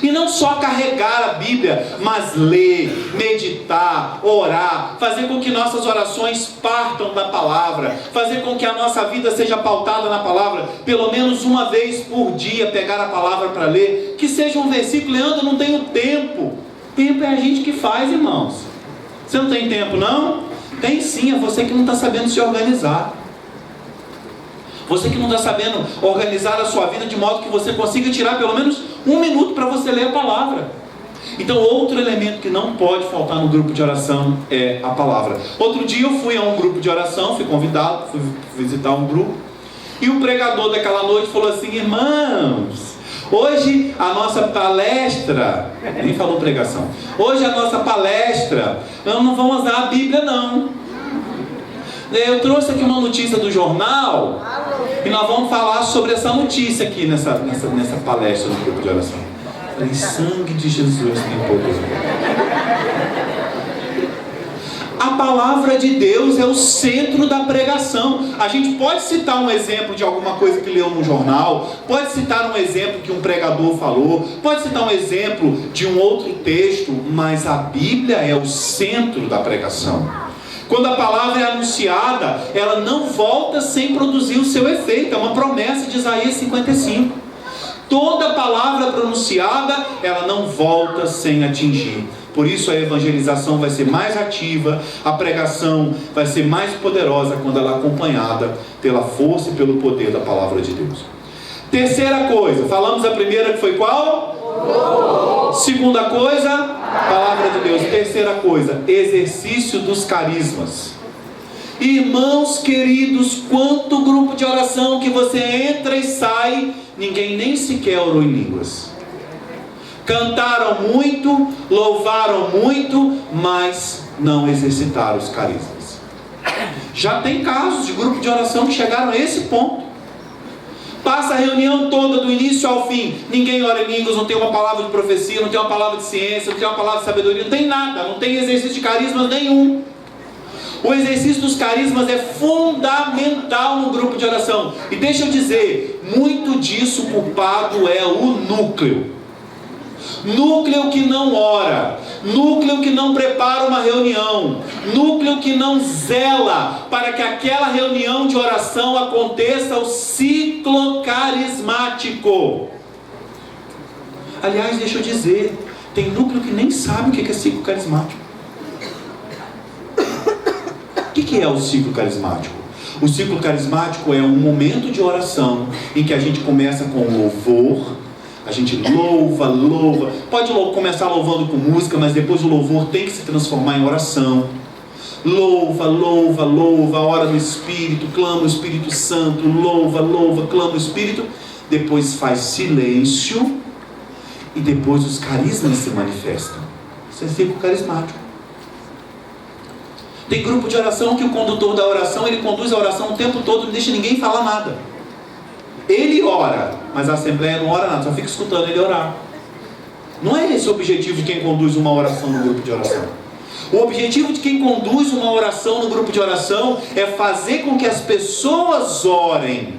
E não só carregar a Bíblia, mas ler, meditar, orar, fazer com que nossas orações partam da palavra, fazer com que a nossa vida seja pautada na palavra, pelo menos uma vez por dia, pegar a palavra para ler, que seja um versículo. Leandro, não tenho tempo. Tempo é a gente que faz, irmãos. Você não tem tempo, não? Tem sim, é você que não está sabendo se organizar. Você que não está sabendo organizar a sua vida de modo que você consiga tirar pelo menos um minuto para você ler a palavra. Então, outro elemento que não pode faltar no grupo de oração é a palavra. Outro dia eu fui a um grupo de oração, fui convidado, fui visitar um grupo, e o pregador daquela noite falou assim: irmãos, hoje a nossa palestra, nem falou pregação, hoje a nossa palestra, nós não vamos usar a Bíblia não. Eu trouxe aqui uma notícia do jornal e nós vamos falar sobre essa notícia aqui nessa palestra no grupo de oração. Falei: sangue de Jesus tem poder. A palavra de Deus é o centro da pregação. A gente pode citar um exemplo de alguma coisa que leu no jornal, pode citar um exemplo que um pregador falou, pode citar um exemplo de um outro texto, mas a Bíblia é o centro da pregação. Quando a palavra é anunciada, ela não volta sem produzir o seu efeito. É uma promessa de Isaías 55. Toda palavra pronunciada, ela não volta sem atingir. Por isso a evangelização vai ser mais ativa, a pregação vai ser mais poderosa quando ela é acompanhada pela força e pelo poder da palavra de Deus. Terceira coisa, falamos a primeira que foi qual? Segunda coisa, palavra de Deus. Terceira coisa, exercício dos carismas. Irmãos queridos, quanto grupo de oração que você entra e sai, ninguém nem sequer orou em línguas. Cantaram muito, louvaram muito, mas não exercitaram os carismas. Já tem casos de grupo de oração que chegaram a esse ponto. Passa a reunião toda do início ao fim, ninguém ora em línguas, não tem uma palavra de profecia, não tem uma palavra de ciência, não tem uma palavra de sabedoria, não tem nada, não tem exercício de carismas nenhum. O exercício dos carismas é fundamental no grupo de oração. E deixa eu dizer, muito disso o culpado é o núcleo. Núcleo que não ora, núcleo que não prepara uma reunião, núcleo que não zela para que aquela reunião de oração aconteça o ciclo carismático. Aliás, deixa eu dizer, tem núcleo que nem sabe o que é ciclo carismático. O que é o ciclo carismático? O ciclo carismático é um momento de oração em que a gente começa com louvor, a gente louva, pode começar louvando com música, mas depois o louvor tem que se transformar em oração. Louva, a hora do Espírito, clama o Espírito Santo, louva, clama o Espírito, depois faz silêncio e depois os carismas se manifestam. Isso é ciclo carismático. Tem grupo de oração que o condutor da oração, ele conduz a oração o tempo todo, não deixa ninguém falar nada. Ele ora, mas a assembleia não ora nada, só fica escutando ele orar. Não é esse o objetivo de quem conduz uma oração no grupo de oração. O objetivo de quem conduz uma oração no grupo de oração é fazer com que as pessoas orem.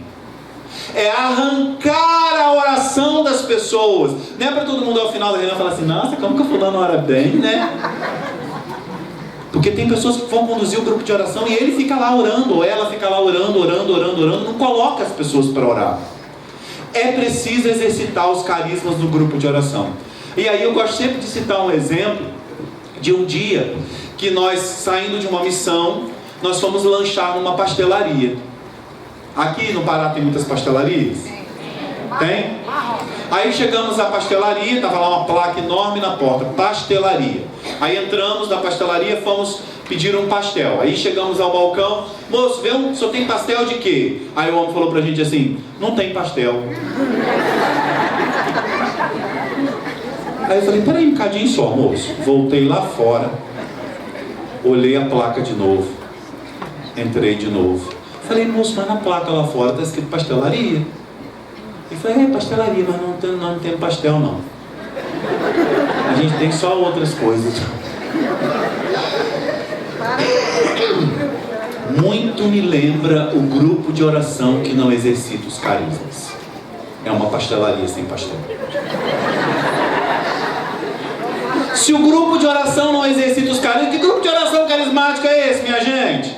É arrancar a oração das pessoas. Não é para todo mundo ao final da reunião falar assim, nossa, como que o fulano ora bem, né? Porque tem pessoas que vão conduzir o grupo de oração e ele fica lá orando, ou ela fica lá orando, não coloca as pessoas para orar. É preciso exercitar os carismas do grupo de oração. E aí eu gosto sempre de citar um exemplo de um dia que nós, saindo de uma missão, nós fomos lanchar numa pastelaria. Aqui no Pará tem muitas pastelarias? Tem? Aí chegamos à pastelaria, estava lá uma placa enorme na porta, pastelaria. Aí entramos na pastelaria, fomos pedir um pastel. Aí chegamos ao balcão, moço, vê só tem pastel de quê? Aí o homem falou pra gente assim, não tem pastel. Aí eu falei, peraí um bocadinho só, moço. Voltei lá fora, olhei a placa de novo, entrei de novo. Falei, moço, mas na placa lá fora está escrito pastelaria. Ele falou, é pastelaria, mas não tem pastel não. A gente tem só outras coisas. Muito me lembra o grupo de oração que não exercita os carismas. É uma pastelaria sem pastel. Se o grupo de oração não exercita os carismas, que grupo de oração carismático é esse, minha gente?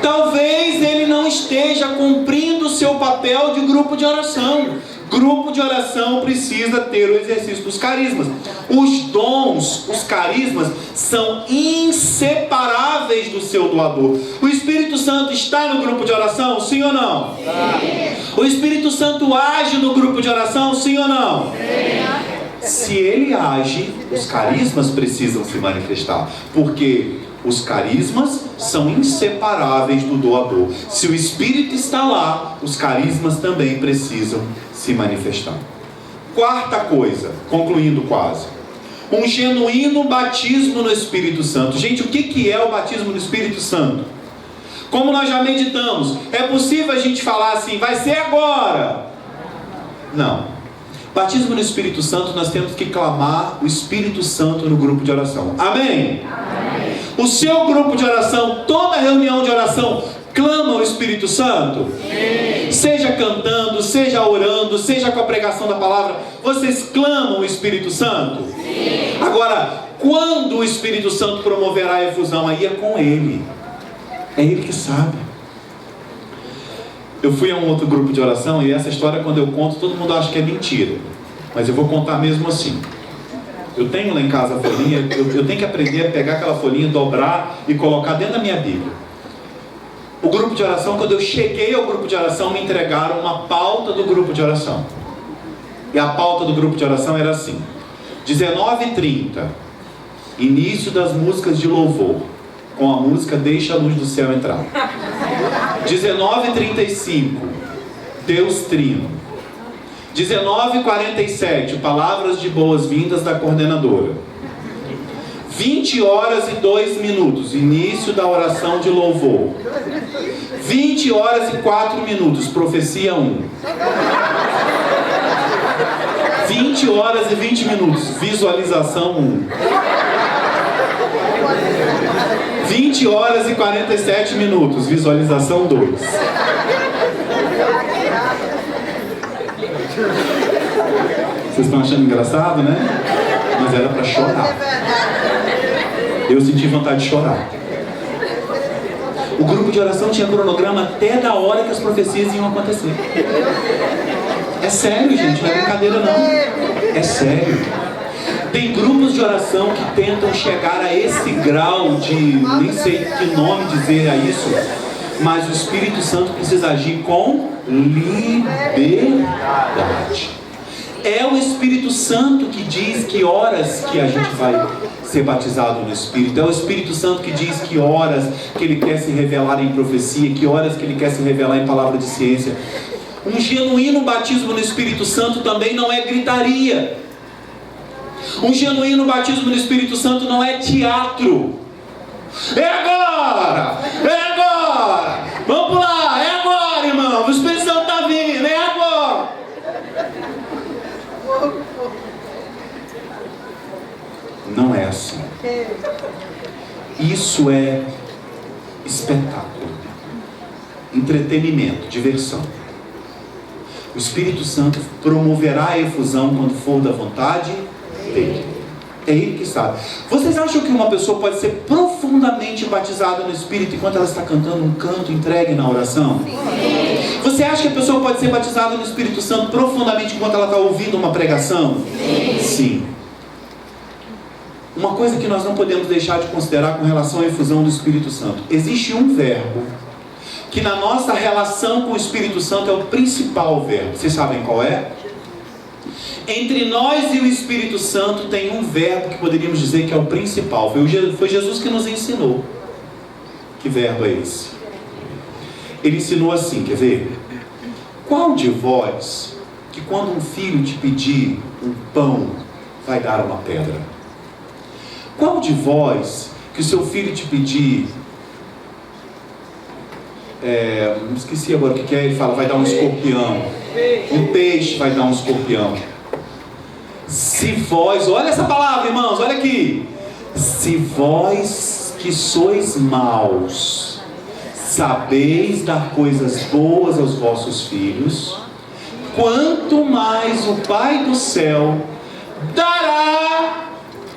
Talvez ele não esteja cumprindo o seu papel de grupo de oração. Grupo de oração precisa ter o exercício dos carismas. Os dons, os carismas, são inseparáveis do seu doador. O Espírito Santo está no grupo de oração, sim ou não? Sim. O Espírito Santo age no grupo de oração, sim ou não? Sim. Se ele age, os carismas precisam se manifestar, porque os carismas são inseparáveis do doador. Se o Espírito está lá, os carismas também precisam se manifestar. Quarta coisa, concluindo quase, um genuíno batismo no Espírito Santo. Gente, o que é o batismo no Espírito Santo? Como nós já meditamos, é possível a gente falar assim, vai ser agora? Não. Batismo no Espírito Santo, nós temos que clamar o Espírito Santo no grupo de oração. Amém? Amém. O seu grupo de oração, toda reunião de oração, clama o Espírito Santo? Sim. Seja cantando, seja orando, seja com a pregação da palavra, vocês clamam o Espírito Santo? Sim. Agora, quando o Espírito Santo promoverá a efusão, aí é com Ele. É Ele que sabe. Eu fui a um outro grupo de oração e essa história, quando eu conto, todo mundo acha que é mentira. Mas eu vou contar mesmo assim. Eu tenho lá em casa a folhinha, eu tenho que aprender a pegar aquela folhinha, dobrar e colocar dentro da minha Bíblia. O grupo de oração, quando eu cheguei ao grupo de oração, me entregaram uma pauta do grupo de oração. E a pauta do grupo de oração era assim: 19h30, início das músicas de louvor, com a música Deixa a Luz do Céu Entrar. 19h35, Deus Trino. 19h47, palavras de boas-vindas da coordenadora. 20h02, início da oração de louvor. 20h04, profecia 1. 20h20, visualização 1. 20h47, visualização 2. Vocês estão achando engraçado, né? Mas era para chorar. Eu senti vontade de chorar. O grupo de oração tinha cronograma até da hora que as profecias iam acontecer. É sério, gente, não é brincadeira não. É sério. Tem grupos de oração que tentam chegar a esse grau de, nem sei que nome dizer a isso, mas o Espírito Santo precisa agir com liberdade. É o Espírito Santo que diz que horas que a gente vai ser batizado no Espírito. É o Espírito Santo que diz que horas que Ele quer se revelar em profecia, que horas que Ele quer se revelar em palavra de ciência. Um genuíno batismo no Espírito Santo também não é gritaria. Um genuíno batismo no Espírito Santo não é teatro. É agora! É agora! Vamos pular! É agora, irmão! O Espírito Santo está vindo! É agora! Não é assim. Isso é espetáculo, entretenimento, diversão. O Espírito Santo promoverá a efusão quando for da vontade dele. É Ele que sabe. Vocês acham que uma pessoa pode ser profundamente batizada no Espírito enquanto ela está cantando um canto entregue na oração? Sim. Você acha que a pessoa pode ser batizada no Espírito Santo profundamente enquanto ela está ouvindo uma pregação? Sim. Sim. Uma coisa que nós não podemos deixar de considerar com relação à efusão do Espírito Santo: existe um verbo que na nossa relação com o Espírito Santo é o principal verbo. Vocês sabem qual é? Entre nós e o Espírito Santo tem um verbo que poderíamos dizer que é o principal. Foi Jesus que nos ensinou. Que verbo é esse? Ele ensinou assim, quer ver? Qual de vós que quando um filho te pedir um pão vai dar uma pedra? Qual de vós que o seu filho te pedir, esqueci agora o que é, ele fala, vai dar um escorpião. Um peixe vai dar um escorpião. Se vós, olha essa palavra, irmãos, olha aqui. Se vós que sois maus, sabeis dar coisas boas aos vossos filhos, quanto mais o Pai do céu dará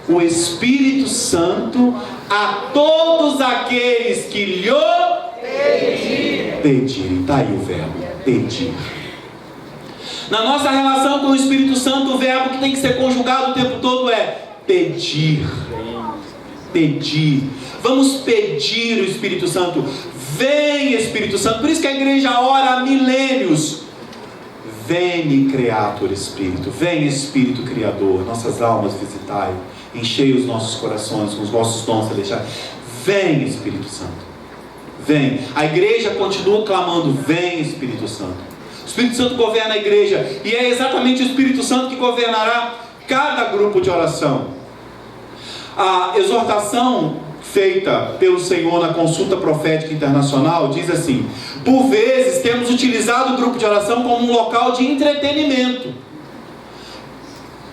o Espírito Santo a todos aqueles que lhe pedirem. Está aí o verbo, pedir. Na nossa relação com o Espírito Santo, o verbo que tem que ser conjugado o tempo todo é pedir. Pedir. Vamos pedir o Espírito Santo. Vem, Espírito Santo. Por isso que a igreja ora há milênios. Vem, Creator Espírito. Vem, Espírito Criador. Nossas almas visitai. Enchei os nossos corações com os vossos dons celestiais. Vem, Espírito Santo. Vem. A igreja continua clamando: vem, Espírito Santo. O Espírito Santo governa a igreja, e é exatamente o Espírito Santo que governará cada grupo de oração. A exortação feita pelo Senhor na consulta profética internacional diz assim: por vezes temos utilizado o grupo de oração como um local de entretenimento,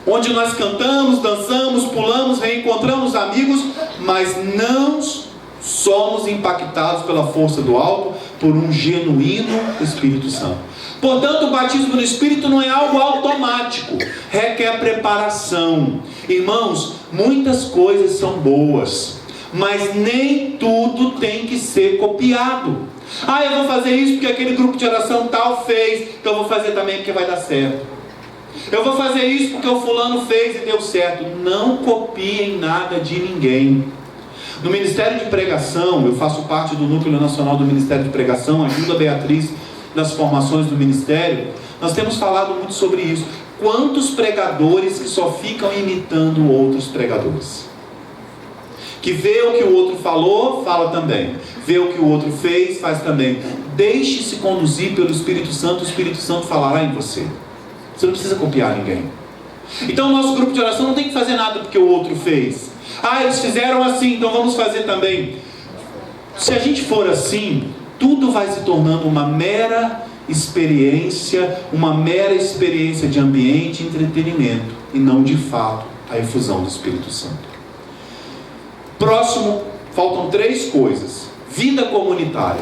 onde nós cantamos, dançamos, pulamos, reencontramos amigos, mas não somos impactados pela força do alto por um genuíno Espírito Santo. Portanto, o batismo no Espírito não é algo automático, requer preparação. Irmãos, muitas coisas são boas, mas nem tudo tem que ser copiado. Eu vou fazer isso porque aquele grupo de oração tal fez, então eu vou fazer também porque vai dar certo. Eu vou fazer isso porque o fulano fez e deu certo. Não copiem nada de ninguém. No Ministério de Pregação, eu faço parte do Núcleo Nacional do Ministério de Pregação, ajudo a Beatriz nas formações do Ministério. Nós temos falado muito sobre isso. Quantos pregadores que só ficam imitando outros pregadores? Que vê o que o outro falou, fala também. Vê o que o outro fez, faz também. Deixe-se conduzir pelo Espírito Santo, o Espírito Santo falará em você. Você não precisa copiar ninguém. Então o nosso grupo de oração não tem que fazer nada porque o outro fez. Eles fizeram assim, então vamos fazer também. Se a gente for assim, tudo vai se tornando uma mera experiência de ambiente e entretenimento, e não de fato a efusão do Espírito Santo. Próximo, faltam 3 coisas. Vida comunitária.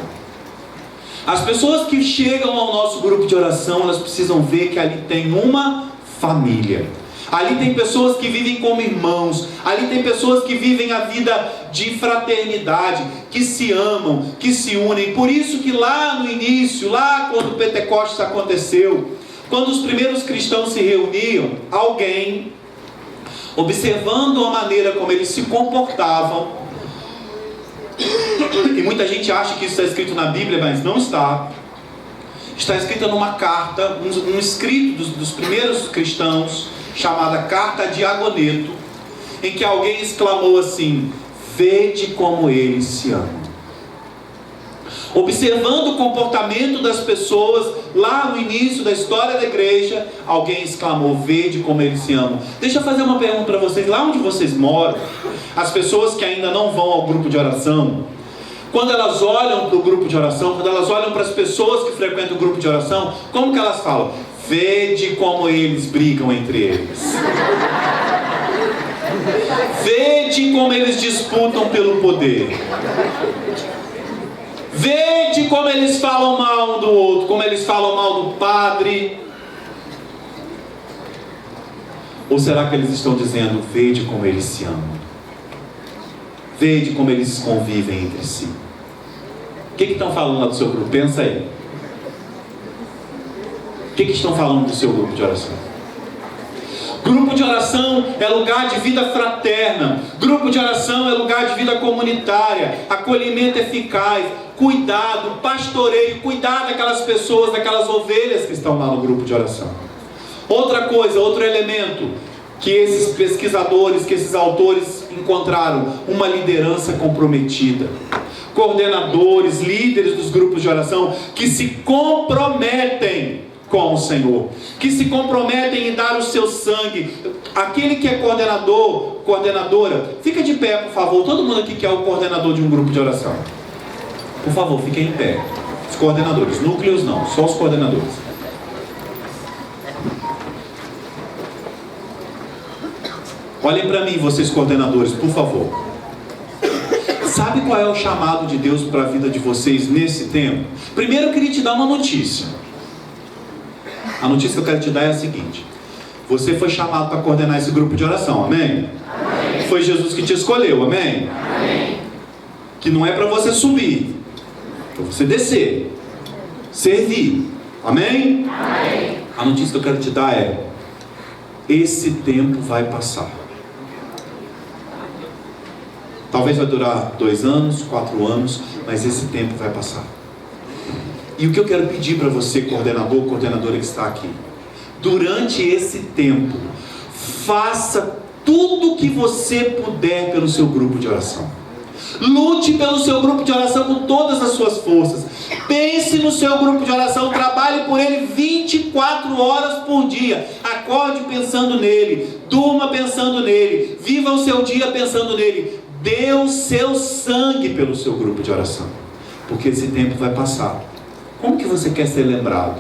As pessoas que chegam ao nosso grupo de oração, elas precisam ver que ali tem uma família. Ali tem pessoas que vivem como irmãos. Ali tem pessoas que vivem a vida de fraternidade, que se amam, que se unem. Por isso que lá no início, lá quando o Pentecostes aconteceu, quando os primeiros cristãos se reuniam, alguém, observando a maneira como eles se comportavam, e muita gente acha que isso está escrito na Bíblia, mas não está. Está escrita numa carta, um escrito dos primeiros cristãos, chamada Carta de Agoneto, em que alguém exclamou assim: vede como eles se amam. Observando o comportamento das pessoas lá no início da história da igreja, alguém exclamou: vede como eles se amam. Deixa eu fazer uma pergunta para vocês. Lá onde vocês moram, as pessoas que ainda não vão ao grupo de oração, quando elas olham para o grupo de oração, quando elas olham para as pessoas que frequentam o grupo de oração, como que elas falam? Vede como eles brigam entre eles. Vede como eles disputam pelo poder. Vede como eles falam mal um do outro, como eles falam mal do padre. Ou será que eles estão dizendo: vede como eles se amam? Vede como eles convivem entre si? O que estão falando lá do seu grupo? Pensa aí. O que estão falando do seu grupo de oração? Grupo de oração é lugar de vida fraterna. Grupo de oração é lugar de vida comunitária. Acolhimento eficaz. Cuidado, pastoreio. Cuidar daquelas pessoas, daquelas ovelhas que estão lá no grupo de oração. Outra coisa, outro elemento que esses pesquisadores, que esses autores encontraram: uma liderança comprometida. Coordenadores, líderes dos grupos de oração que se comprometem com o Senhor, que se comprometem em dar o seu sangue. Aquele que é coordenador, coordenadora, fica de pé, por favor. Todo mundo aqui que é o coordenador de um grupo de oração, por favor, fiquem em pé. Os coordenadores, núcleos não, só os coordenadores. Olhem para mim, vocês coordenadores, por favor. Sabe qual é o chamado de Deus para a vida de vocês nesse tempo? Primeiro eu queria te dar uma notícia. A notícia que eu quero te dar é a seguinte: você foi chamado para coordenar esse grupo de oração, amém? Amém. Foi Jesus que te escolheu, amém? Amém. Que não é para você subir, é para você descer, servir, amém? Amém. A notícia que eu quero te dar é: esse tempo vai passar. Talvez vai durar 2 anos, 4 anos, mas esse tempo vai passar. E o que eu quero pedir para você, coordenador, coordenadora que está aqui: durante esse tempo, faça tudo o que você puder pelo seu grupo de oração. Lute pelo seu grupo de oração com todas as suas forças. Pense no seu grupo de oração, trabalhe por ele 24 horas por dia. Acorde pensando nele, durma pensando nele, viva o seu dia pensando nele. Dê o seu sangue pelo seu grupo de oração, porque esse tempo vai passar. Como que você quer ser lembrado?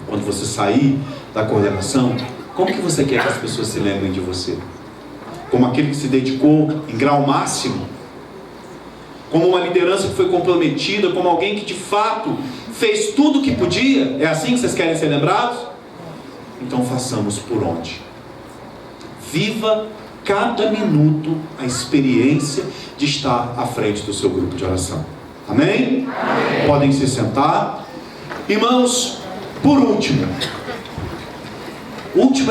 Quando você sair da coordenação, como que você quer que as pessoas se lembrem de você? Como aquele que se dedicou em grau máximo? Como uma liderança que foi comprometida? Como alguém que de fato fez tudo o que podia? É assim que vocês querem ser lembrados? Então façamos por onde? Viva cada minuto a experiência de estar à frente do seu grupo de oração. Amém? Amém. Podem se sentar. Irmãos, por último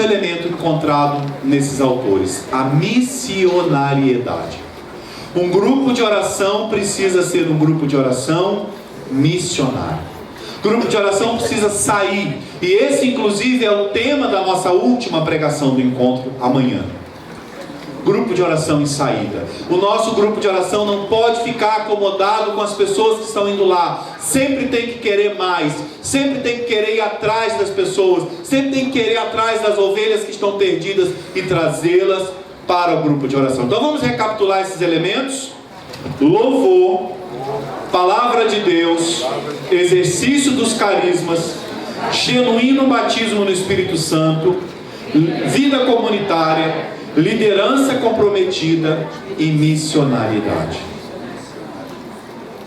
elemento encontrado nesses autores: a missionariedade. Um grupo de oração precisa ser um grupo de oração missionário. Grupo de oração precisa sair. E esse, inclusive, é o tema da nossa última pregação do encontro amanhã. Grupo de oração em saída. O nosso grupo de oração não pode ficar acomodado com as pessoas que estão indo lá. Sempre tem que querer mais. Sempre tem que querer ir atrás das pessoas. Sempre tem que querer ir atrás das ovelhas que estão perdidas e trazê-las para o grupo de oração. Então vamos recapitular esses elementos: louvor, palavra de Deus, exercício dos carismas, genuíno batismo no Espírito Santo, vida comunitária, liderança comprometida e missionariedade.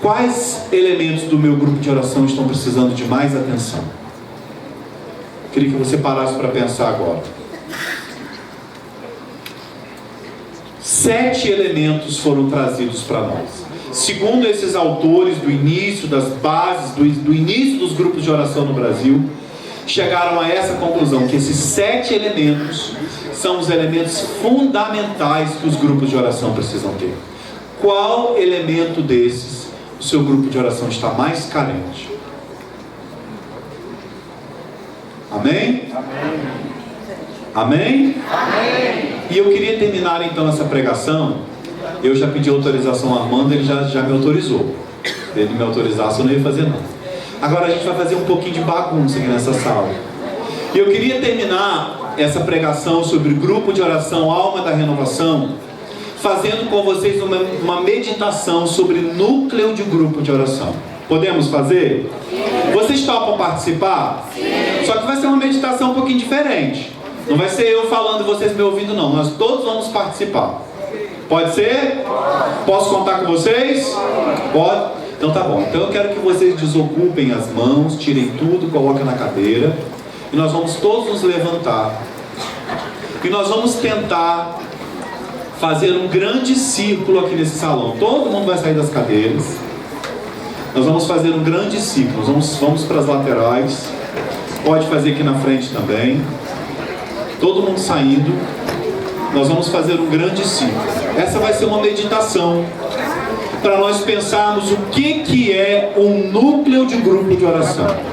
Quais elementos do meu grupo de oração estão precisando de mais atenção? Queria que você parasse para pensar agora. 7 elementos foram trazidos para nós. Segundo esses autores do início, das bases, do início dos grupos de oração no Brasil, chegaram a essa conclusão, que esses 7 elementos são os elementos fundamentais que os grupos de oração precisam ter. Qual elemento desses o seu grupo de oração está mais carente? Amém? Amém? Amém? E eu queria terminar então essa pregação. Eu já pedi autorização ao Armando, ele já me autorizou. Se ele me autorizasse, eu não ia fazer não. Agora a gente vai fazer um pouquinho de bagunça aqui nessa sala. E eu queria terminar essa pregação sobre grupo de oração Alma da Renovação, fazendo com vocês uma meditação sobre núcleo de grupo de oração. Podemos fazer? Sim. Vocês topam participar? Sim. Só que vai ser uma meditação um pouquinho diferente. Não vai ser eu falando e vocês me ouvindo não. Nós todos vamos participar. Pode ser? Posso contar com vocês? Pode? Então tá bom. Então eu quero que vocês desocupem as mãos, tirem tudo, coloquem na cadeira. E nós vamos todos nos levantar. E nós vamos tentar fazer um grande círculo aqui nesse salão. Todo mundo vai sair das cadeiras. Nós vamos fazer um grande círculo. Vamos para as laterais. Pode fazer aqui na frente também. Todo mundo saindo. Nós vamos fazer um grande círculo. Essa vai ser uma meditação para nós pensarmos o que é um núcleo de grupo de oração.